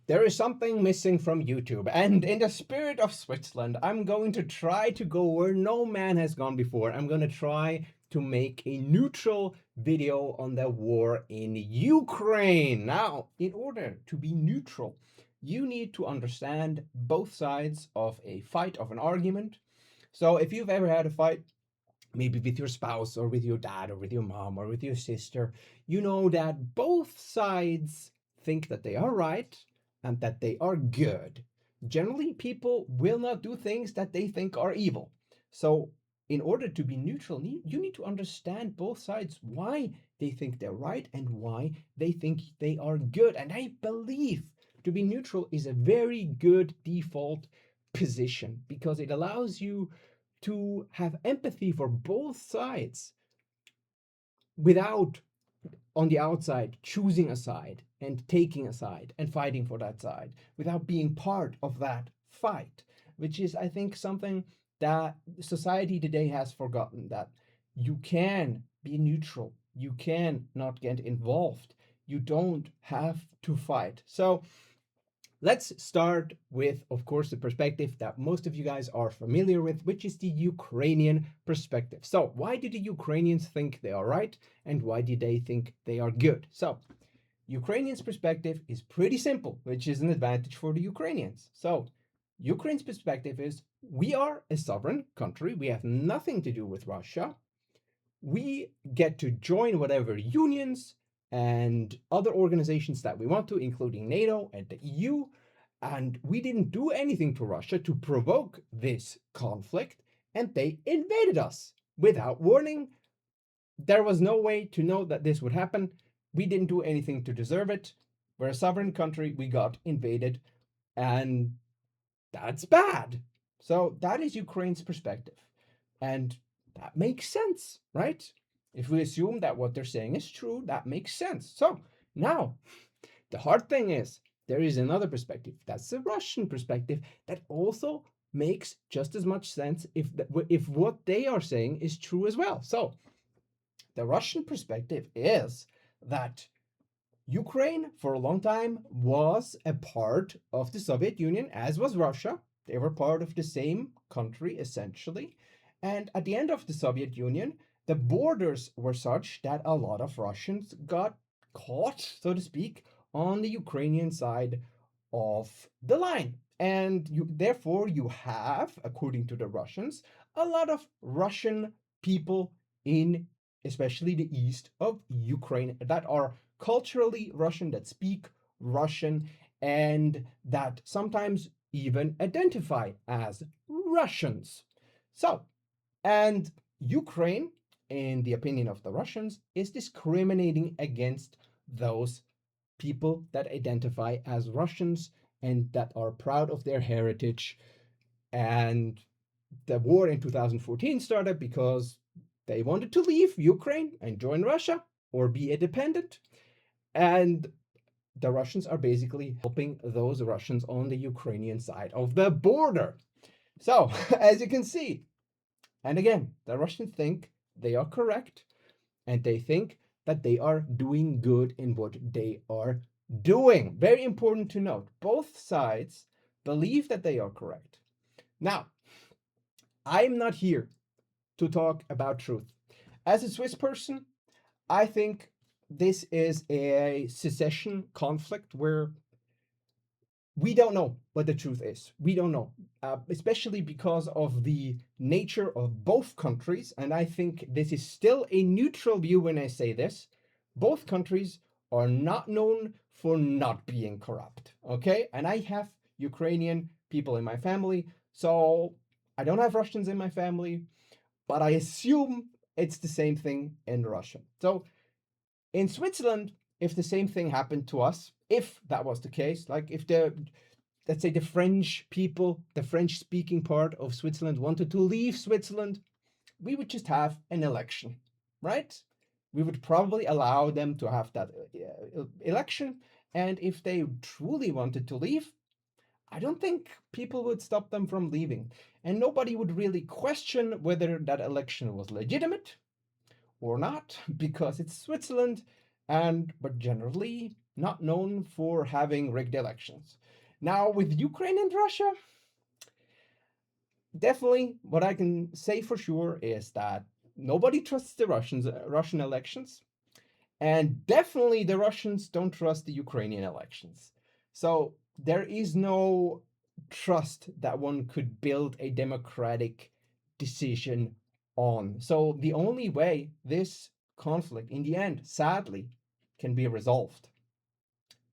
there is something missing from YouTube, and in the spirit of Switzerland, I'm going to try to go where no man has gone before. I'm going to try to make a neutral video on the war in Ukraine. Now, in order to be neutral, you need to understand both sides of a fight, of an argument. So, if you've ever had a fight, maybe with your spouse or with your dad or with your mom or with your sister, you know that both sides think that they are right and that they are good. Generally, people will not do things that they think are evil. So, in order to be neutral, you need to understand both sides, why they think they're right and why they think they are good. And I believe to be neutral is a very good default position because it allows you to have empathy for both sides without on the outside choosing a side and taking a side and fighting for that side without being part of that fight, which is, I think, something that society today has forgotten, that you can be neutral, you can not get involved, you don't have to fight. So let's start with, of course, the perspective that most of you guys are familiar with, which is the Ukrainian perspective. So, why do the Ukrainians think they are right and why do they think they are good? So, Ukrainians' perspective is pretty simple, which is an advantage for the Ukrainians. So, Ukraine's perspective is we are a sovereign country, we have nothing to do with Russia, we get to join whatever unions and other organizations that we want to, including NATO and the EU. And we didn't do anything to Russia to provoke this conflict, and they invaded us without warning. There was no way to know that this would happen. We didn't do anything to deserve it. We're a sovereign country, we got invaded, and that's bad. So that is Ukraine's perspective. And that makes sense, right? If we assume that what they're saying is true, that makes sense. So now, the hard thing is, there is another perspective. That's the Russian perspective that also makes just as much sense if what they are saying is true as well. So the Russian perspective is that Ukraine, for a long time, was a part of the Soviet Union, as was Russia. They were part of the same country, essentially. And at the end of the Soviet Union, the borders were such that a lot of Russians got caught, so to speak, on the Ukrainian side of the line. And therefore, you have, according to the Russians, a lot of Russian people in especially the east of Ukraine that are culturally Russian, that speak Russian, and that sometimes even identify as Russians. So, and Ukraine, in the opinion of the Russians, is discriminating against those people that identify as Russians and that are proud of their heritage. And the war in 2014 started because they wanted to leave Ukraine and join Russia or be independent. And the Russians are basically helping those Russians on the Ukrainian side of the border. So, as you can see, and again, the Russians think they are correct and they think that they are doing good in what they are doing. Very important to note, both sides believe that they are correct. Now, I'm not here to talk about truth. As a Swiss person, I think this is a secession conflict where we don't know what the truth is. We don't know, especially because of the nature of both countries. And I think this is still a neutral view when I say this. Both countries are not known for not being corrupt. Okay. And I have Ukrainian people in my family. So I don't have Russians in my family, but I assume it's the same thing in Russia. So in Switzerland, if the same thing happened to us, if that was the case, like if let's say the French people, the French speaking part of Switzerland wanted to leave Switzerland, we would just have an election, right? We would probably allow them to have that election. And if they truly wanted to leave, I don't think people would stop them from leaving. And nobody would really question whether that election was legitimate or not, because it's Switzerland. But generally, not known for having rigged elections. Now, with Ukraine and Russia, definitely what I can say for sure is that nobody trusts the Russian elections, and definitely the Russians don't trust the Ukrainian elections. So there is no trust that one could build a democratic decision on. So the only way this conflict, in the end, sadly, can be resolved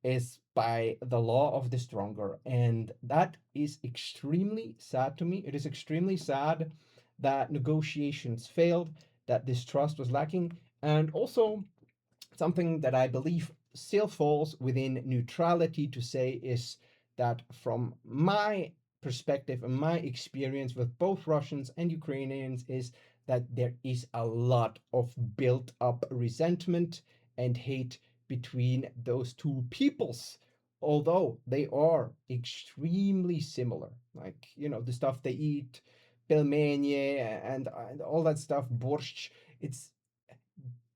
is by the law of the stronger. And that is extremely sad to me. It is extremely sad that negotiations failed, that this trust was lacking, and also something that I believe still falls within neutrality to say is that from my perspective and my experience with both Russians and Ukrainians is that there is a lot of built up resentment and hate between those two peoples, although they are extremely similar, like the stuff they eat, pelmeni and all that stuff, borscht. It's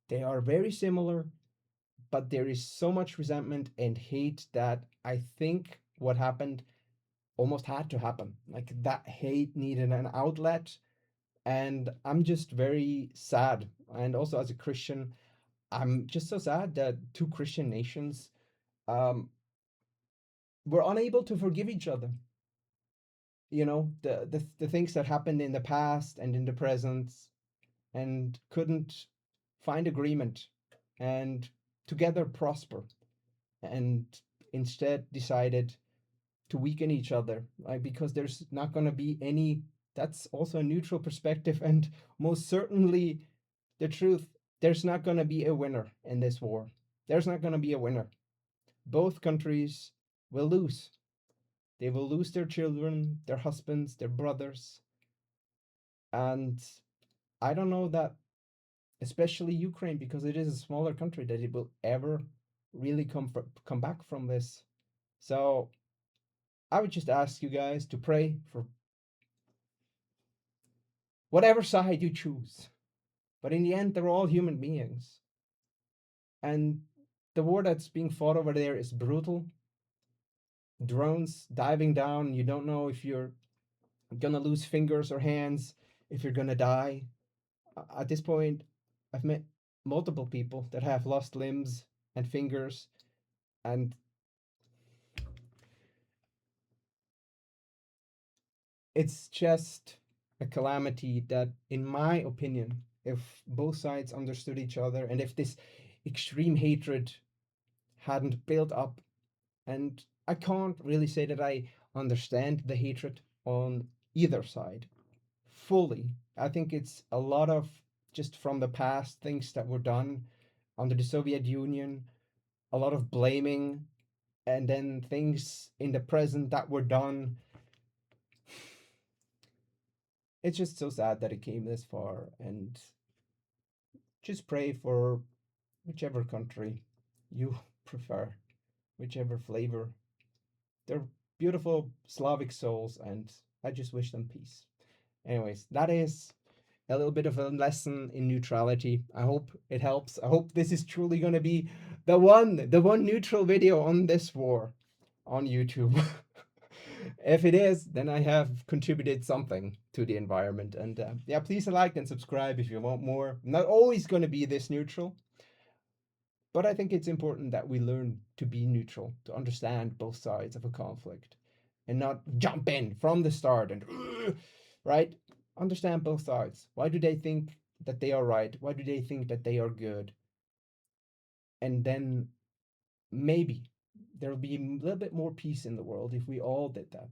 They are very similar, but there is so much resentment and hate that I think what happened almost had to happen. Like that hate needed an outlet. And I'm just very sad. And also, as a Christian, I'm just so sad that two Christian nations um, were unable to forgive each other. The things that happened in the past and in the present, and couldn't find agreement and together prosper, and instead decided to weaken each other, like, because there's not going to be any. That's also a neutral perspective, and most certainly the truth. There's not going to be a winner in this war. There's not going to be a winner. Both countries will lose. They will lose their children, their husbands, their brothers. And I don't know that, especially Ukraine, because it is a smaller country, that it will ever really come back from this. So I would just ask you guys to pray for whatever side you choose. But in the end, they're all human beings. And the war that's being fought over there is brutal. Drones diving down, you don't know if you're gonna lose fingers or hands, if you're gonna die. At this point, I've met multiple people that have lost limbs and fingers, and it's just a calamity that, in my opinion, if both sides understood each other and if this extreme hatred hadn't built up, and I can't really say that I understand the hatred on either side fully. I think it's a lot of just from the past things that were done under the Soviet Union, a lot of blaming, and then things in the present that were done. It's just so sad that it came this far, and just pray for whichever country you prefer, whichever flavor. They're beautiful Slavic souls, and I just wish them peace. Anyways, that is a little bit of a lesson in neutrality. I hope it helps. I hope this is truly going to be the one neutral video on this war on YouTube. If it is, then I have contributed something to the environment. And yeah, please like and subscribe if you want more. I'm not always going to be this neutral, but I think it's important that we learn to be neutral, to understand both sides of a conflict, and not jump in from the start and, right? Understand both sides. Why do they think that they are right? Why do they think that they are good? And then maybe there'll be a little bit more peace in the world if we all did that.